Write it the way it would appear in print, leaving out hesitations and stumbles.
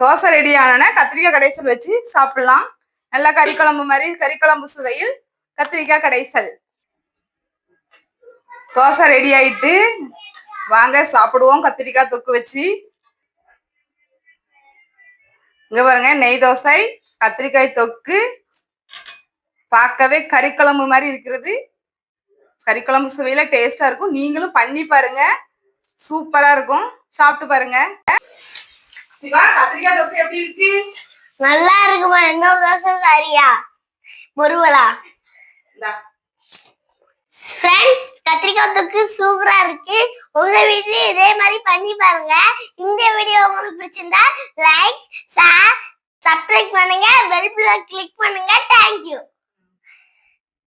Dosa ready ஆனோன்னா கத்திரிக்காய் கடைசல் வச்சு சாப்பிடலாம். நல்லா கறிக்குழம்பு மாதிரி கறிக்குழம்பு சுவையில் கத்திரிக்காய் கடைசல். தோசை ரெடி ஆயிட்டு வாங்க சாப்பிடுவோம் கத்திரிக்காய் தொக்கு வச்சு. இங்க பாருங்க, நெய் தோசை கத்திரிக்காய் தொக்கு பார்க்கவே கறிக்குழம்பு மாதிரி இருக்கிறது. கறிக்குழம்பு சுவையில டேஸ்டா இருக்கும். நீங்களும் பண்ணி பாருங்க, சூப்பரா இருக்கும். சாப்பிட்டு பாருங்க. சிவா, கத்திரிக்காய் தொக்கு எப்படி இருக்கு? நல்லா இருக்குமா? இன்னொரு தோசை சரியா முருவலா? ஃப்ரெண்ட்ஸ், கத்திரிக்காய் தொக்கு சூப்பரா இருக்கு. உங்க வீட்லயும் இதே மாதிரி பண்ணி பாருங்க. இந்த வீடியோ உங்களுக்கு பிடிச்சிருந்தா லைக், ஷேர், சப்ஸ்கிரைப் பண்ணுங்க, பெல் பட்டனை கிளிக் பண்ணுங்க. தேங்க்யூ.